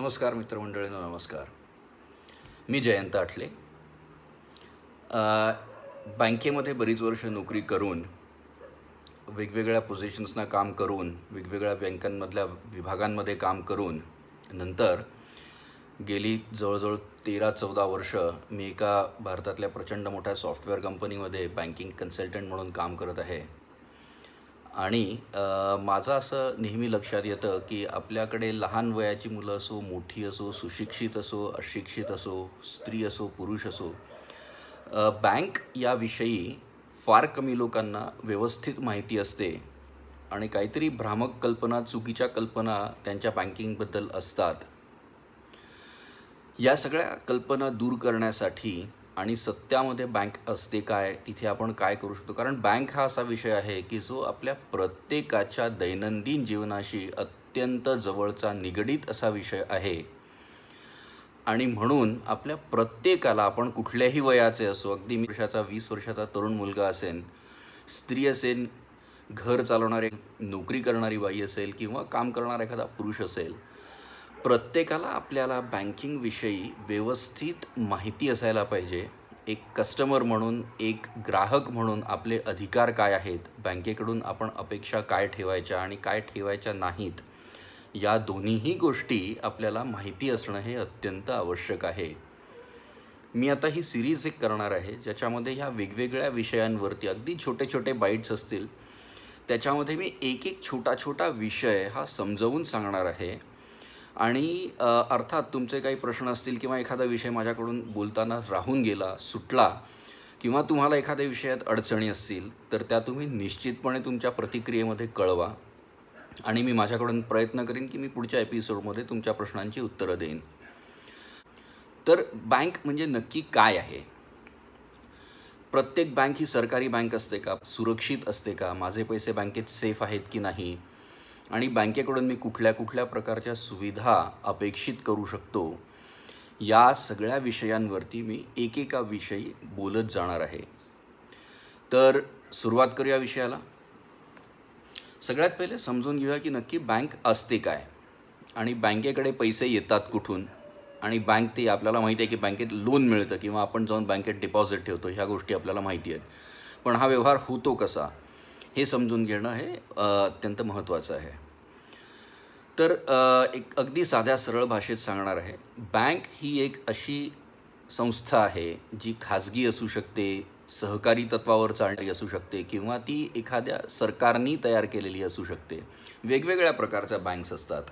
नमस्कार मित्रमंडळींनो, नमस्कार. मी जयंत आठले. बँकेमध्ये बरीच वर्ष नोकरी करून, वेगवेगळ्या पोझिशन्सना काम करून, वेगवेगळ्या बँकांमधल्या विभागांमध्ये काम करून नंतर गेली जवळजवळ 13-14 वर्ष मी एका भारतातल्या प्रचंड मोठ्या सॉफ्टवेअर कंपनीमध्ये बँकिंग कन्सल्टंट म्हणून काम करत आहे. आणि माझं असं नेहमी लक्षात येतं की आपल्याकडे लहान वयाची मुलं असो, मोठी असो, सुशिक्षित असो, अशिक्षित असो, स्त्री असो, पुरुष असो, बँक याविषयी फार कमी लोकांना व्यवस्थित माहिती असते आणि काहीतरी भ्रामक कल्पना, चुकीच्या कल्पना त्यांच्या बँकिंगबद्दल असतात. या सगळ्या कल्पना दूर करण्यासाठी आणि सत्यामध्ये बँक असते काय, तिथे आपण काय करू शकतो, कारण बँक हा असा विषय आहे की जो आपल्या प्रत्येकाच्या दैनंदिन जीवनाशी अत्यंत जवळचा निगडीत असा विषय आहे. आणि म्हणून आपल्या प्रत्येकाला, आपण कुठल्याही वयाचे असो, अगदी 20 वर्षाचा तरुण मुलगा असेल, स्त्री असेल, घर चालवणारे नोकरी करणारी बाई असेल किंवा काम करणारा एखादा पुरुष असेल, प्रत्येकाला आपल्याला बँकिंगविषयी व्यवस्थित माहिती असायला पाहिजे. एक कस्टमर म्हणून, एक ग्राहक म्हणून आपले अधिकार काय आहेत, बँकेकडून आपण अपेक्षा काय ठेवायच्या आणि काय ठेवायच्या नाहीत, या दोन्हीही गोष्टी आपल्याला माहिती असणं हे अत्यंत आवश्यक आहे. मी आता ही सिरीज एक करणार आहे ज्याच्यामध्ये ह्या वेगवेगळ्या विषयांवरती, अगदी छोटे छोटे बाईट्स असतील, त्याच्यामध्ये मी एक एक छोटा छोटा विषय हा समजावून सांगणार आहे. आणि अर्थात तुमचे काही प्रश्न असतील किंवा एखादा विषय माझ्याकडून बोलताना राहून गेला, सुटला, किंवा तुम्हाला एखाद्या विषयात अडचणी असतील तर त्या तुम्ही निश्चितपणे तुमच्या प्रतिक्रियेमध्ये कळवा आणि मी माझ्याकडून प्रयत्न करीन की मी पुढच्या एपिसोडमध्ये तुमच्या प्रश्नांची उत्तरं देईन. तर बँक म्हणजे नक्की काय आहे? प्रत्येक बँक ही सरकारी बँक असते का? सुरक्षित असते का? माझे पैसे बँकेत सेफ आहेत की नाही? आणि बँकेकडून मी कुठल्या कुठल्या प्रकारच्या सुविधा अपेक्षित करू शकतो, या सगळ्या विषयांवरती मी एकेका विषयी बोलत जाणार आहे. तर सुरुवात करूया विषयाला. सगळ्यात पहिले समजून घेऊया की नक्की बँक असते काय आणि बँकेकडे पैसे येतात कुठून. आणि बँक, ते आपल्याला माहिती आहे की बँकेत लोन मिळतं किंवा आपण जाऊन बँकेत डिपॉझिट ठेवतो, ह्या गोष्टी आपल्याला माहिती आहेत. पण हा व्यवहार होतो कसा, हे समजून घेणं हे अत्यंत महत्त्वाचं आहे. तर एक अगदी साध्या सरळ भाषेत सांगणार आहे. बँक ही एक अशी संस्था आहे जी खाजगी असू शकते, सहकारी तत्वावर चालणारी असू शकते किंवा ती एखाद्या सरकारनी तयार केलेली असू शकते. वेगवेगळ्या प्रकारच्या बँक्स असतात.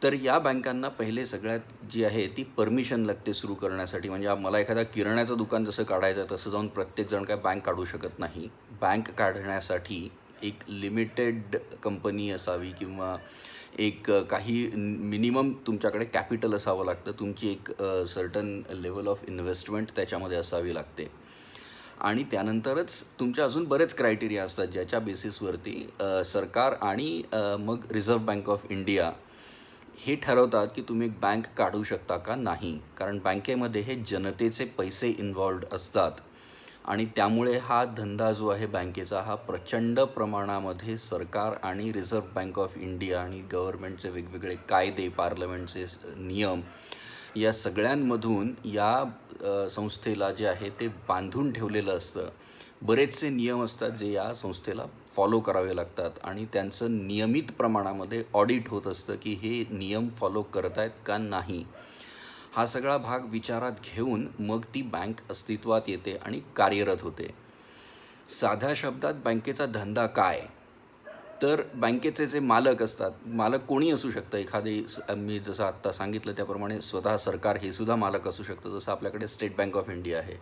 तर या बँकांना पहिले सगळ्यात जी आहे ती परमिशन लागते सुरू करण्यासाठी. म्हणजे मला एखाद्या किराण्याचं दुकान जसं काढायचं आहे तसं जाऊन प्रत्येकजण काय बँक काढू शकत नाही. बँक काढण्यासाठी एक लिमिटेड कंपनी असावी किंवा एक काही मिनिमम तुमच्याकडे कॅपिटल असावं लागतं. तुमची एक सर्टन लेवल ऑफ इन्व्हेस्टमेंट त्याच्यामध्ये असावी लागते. आणि त्यानंतरच तुमच्या अजून बरेच क्रायटेरिया असतात ज्याच्या बेसिसवरती सरकार आणि मग रिझर्व्ह बँक ऑफ इंडिया हे ठरवतात की तुम्ही एक बँक काढू शकता का नाही. कारण बँकेमध्ये हे जनतेचे पैसे इन्व्हॉल्व्ड असतात आणि त्यामुळे हा धंदा जो आहे बँकेचा, हा प्रचंड प्रमाणामध्ये सरकार आणि रिझर्व्ह बँक ऑफ इंडिया आणि गव्हर्नमेंटचे वेगवेगळे कायदे, पार्लमेंटचे नियम, या सगळ्यांमधून या संस्थेला जे आहे ते बांधून ठेवलेलं असतं. बरेचसे नियम असतात जे या संस्थेला फॉलो करावे लागतात आणि त्यांचं नियमित प्रमाणामध्ये ऑडिट होत असतं की हे नियम फॉलो करत आहेत का नाही. हा सगळा भाग विचारात घेऊन मग ती बँक अस्तित्वात येते आणि कार्यरत होते. साध्या शब्दात बँकेचा धंदा काय? तर बँकेचे जे मालक असतात, मालक कोणी असू शकतं. एखादी, मी जसं आत्ता सांगितलं त्याप्रमाणे स्वतः सरकार हे सुद्धा मालक असू शकतं. जसं आपल्याकडे स्टेट बँक ऑफ इंडिया आहे,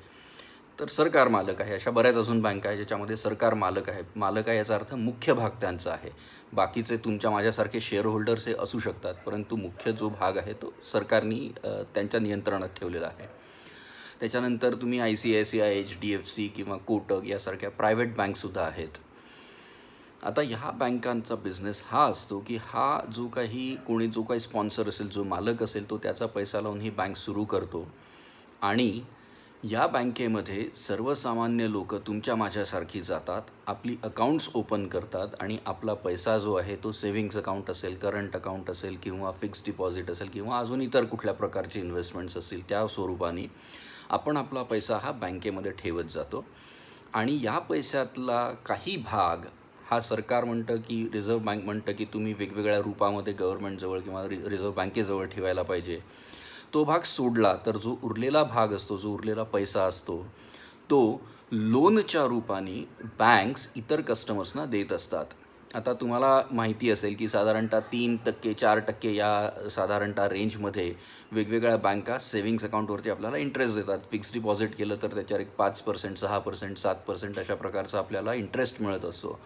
तर सरकार मालक आहे. अशा बऱ्याच अजून बँका आहे ज्याच्यामध्ये सरकार मालक आहे. मालक आहे याचा अर्थ मुख्य भाग त्यांचा आहे. बाकीचे तुमच्या माझ्यासारखे शेअर होल्डर्स हे असू शकतात, परंतु मुख्य जो भाग आहे तो सरकारनी त्यांच्या नियंत्रणात ठेवलेला आहे. त्याच्यानंतर तुम्ही ICICI, HDFC किंवा कोटक यासारख्या प्रायव्हेट बँकसुद्धा आहेत. आता ह्या बँकांचा बिझनेस हा असतो की हा जो काही स्पॉन्सर असेल, जो मालक असेल, तो त्याचा पैसा लावून ही बँक सुरू करतो आणि या बँकेमध्ये सर्वसामान्य लोक तुमच्या माझ्यासारखी जातात, आपली अकाउंट्स ओपन करतात आणि आपला पैसा जो आहे तो सेव्हिंग्स अकाउंट असेल, करंट अकाउंट असेल किंवा फिक्स्ड डिपॉझिट असेल किंवा अजून इतर कुठल्या प्रकारचे इन्व्हेस्टमेंट्स असतील त्या स्वरूपाने आपण आपला पैसा हा बँकेमध्ये ठेवत जातो. आणि या पैशातला काही भाग हा सरकार म्हणतं की रिझर्व्ह बँक म्हणतं की तुम्ही वेगवेगळ्या रूपामध्ये गव्हर्नमेंटजवळ किंवा रिझर्व्ह बँकेजवळ ठेवायला पाहिजे. तो भाग सोडला तर जो उरलेला भाग असतो, जो उरलेला पैसा असतो, तो लोनच्या रूपाने बँक्स इतर कस्टमर्सना देत असतात. आता तुम्हाला माहिती असेल की साधारणतः 3% 4% या साधारणतः रेंजमध्ये वेगवेगळ्या बँका सेव्हिंग्स अकाउंटवरती आपल्याला इंटरेस्ट देतात. फिक्स्ड डिपॉझिट केलं तर त्याच्यावर एक 5%, 6%, 7% अशा प्रकारचा आपल्याला इंटरेस्ट मिळत असतो.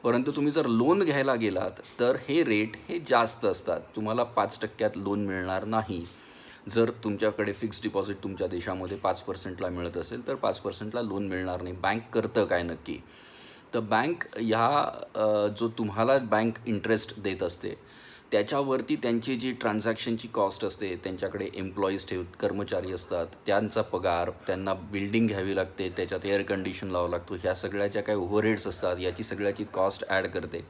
परंतु तुम्ही जर लोन घ्यायला गेलात तर हे रेट हे जास्त असतात. तुम्हाला 5% लोन मिळणार नाही. जर तुमच्याकडे फिक्स्ड डिपॉझिट तुमच्या देशामध्ये 5%ला मिळत असेल तर 5%ला लोन मिळणार नाही. बँक करतं काय नक्की? तर बँक जो तुम्हाला बँक इंटरेस्ट देत असते त्याच्यावरती त्यांची जी ट्रान्झॅक्शनची कॉस्ट असते, त्यांच्याकडे एम्प्लॉईज कर्मचारी असतात, त्यांचा पगार, त्यांना बिल्डिंग घ्यावी लागते, त्याच्यात एअर कंडिशन लावावं लागतो, ह्या सगळ्या ज्या काही ओव्हरहेड्स असतात याची सगळ्याची कॉस्ट ॲड करते.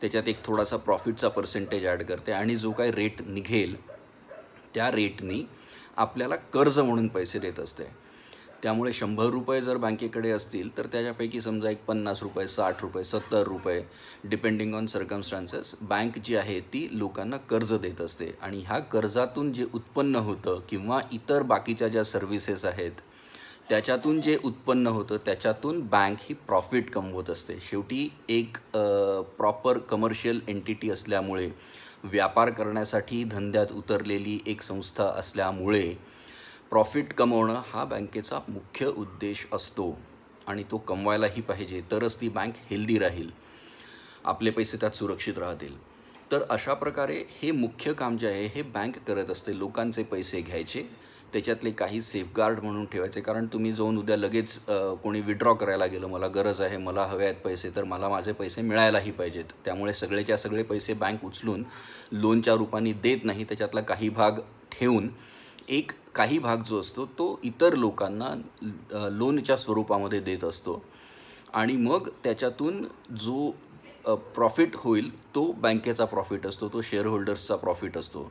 त्याच्यात एक थोडासा प्रॉफिटचा पर्सेंटेज ॲड करते आणि जो काही रेट निघेल त्या रेटनी आपल्याला कर्ज म्हणून पैसे देत असते. त्यामुळे 100 रुपये जर बँकेकडे असतील तर त्याच्यापैकी समजा एक 50 रुपये, 60 रुपये, 70 रुपये डिपेंडिंग ऑन सर्कमस्टान्सेस बँक जी आहे ती लोकांना कर्ज देत असते. आणि ह्या कर्जातून जे उत्पन्न होतं किंवा इतर बाकीच्या ज्या सर्व्हिसेस आहेत त्याच्यातून जे उत्पन्न होतं त्याच्यातून बँक ही प्रॉफिट कमवत असते. शेवटी एक प्रॉपर कमर्शियल एंटिटी असल्यामुळे, व्यापार करण्यासाठी धंद्यात उतरलेली एक संस्था असल्यामुळे प्रॉफिट कमवणं हा बँकेचा मुख्य उद्देश असतो आणि तो कमवायलाही पाहिजे, तरच ती बँक हेल्दी राहील, आपले पैसे त्यात सुरक्षित राहतील. तर अशा प्रकारे हे मुख्य काम जे आहे हे बँक करत असते. लोकांचे पैसे घ्यायचे, त्याच्यातले काही सेफगार्ड म्हणून ठेवायचे. कारण तुम्ही जाऊन उद्या लगेच कोणी विड्रॉ करायला गेलं, मला गरज आहे, मला हवे आहेत पैसे, तर मला माझे पैसे मिळायलाही पाहिजेत. त्यामुळे सगळेच्या सगळे पैसे बँक उचलून लोनच्या रूपाने देत नाही. त्याच्यातला काही भाग ठेवून काही भाग जो असतो तो इतर लोकांना लोनच्या स्वरूपामध्ये देत असतो. आणि मग त्याच्यातून जो प्रॉफिट होईल तो बँकेचा प्रॉफिट असतो, तो शेअरहोल्डर्सचा प्रॉफिट असतो.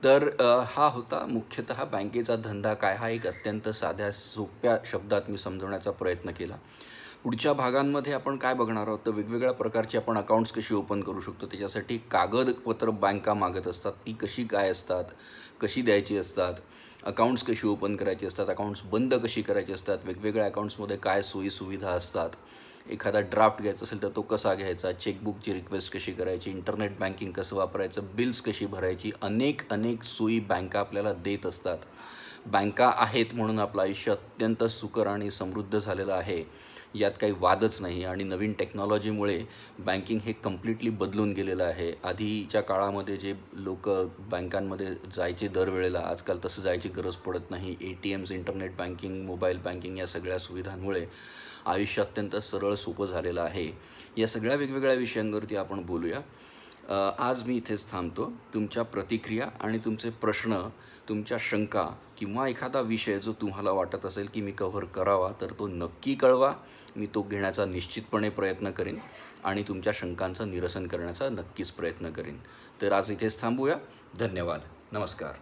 तर हा होता मुख्यतः बँकेचा धंदा काय, हा एक अत्यंत साध्या सोप्या शब्दात मी समजवण्याचा प्रयत्न केला. पुढच्या भागांमध्ये आपण काय बघणार आहोत तर वेगवेगळ्या प्रकारची आपण अकाउंट्स कशी ओपन करू शकतो, त्याच्यासाठी कागदपत्र बँका मागत असतात, ती कशी काय असतात, कशी द्यायची असतात, अकाउंट्स कशी ओपन करायची असतात, अकाउंट्स बंद कशी करायची असतात, वेगवेगळ्या अकाउंट्समध्ये काय सोयीसुविधा असतात, एखादा ड्राफ्ट घ्यायचा असेल तर तो कसा घ्यायचा, चेकबुकची रिक्वेस्ट कशी करायची, इंटरनेट बँकिंग कसं वापरायचं, बिल्स कशी भरायची, अनेक सोयी बँका आपल्याला देत असतात. बँका आहेत म्हणून आपलं आयुष्य अत्यंत सुकर आणि समृद्ध झालेलं आहे, यात काही वादच नाही. आणि नवीन टेक्नॉलॉजीमुळे बँकिंग हे कम्प्लिटली बदलून गेलेलं आहे. आधीच्या काळामध्ये जे लोक बँकांमध्ये जायचे दरवेळेला, आजकाल तसं जायची गरज पडत नाही. ATMs, internet banking, mobile banking या सगळ्या सुविधांमुळे आयुष्य अत्यंत सरळ सोपं झालेलं आहे. या सगळ्या वेगवेगळ्या विषयांवरती आपण बोलूया. आज मी इथेच थांबतो. तुमच्या प्रतिक्रिया आणि तुमचे प्रश्न, तुमच्या शंका किंवा एखादा विषय जो तुम्हाला वाटत असेल की मी कव्हर करावा तर तो नक्की कळवा. मी तो घेण्याचा निश्चितपणे प्रयत्न करेन आणि तुमच्या शंकांचं निरसन करण्याचा नक्कीच प्रयत्न करेन. तर आज इथेच थांबूया. धन्यवाद. नमस्कार.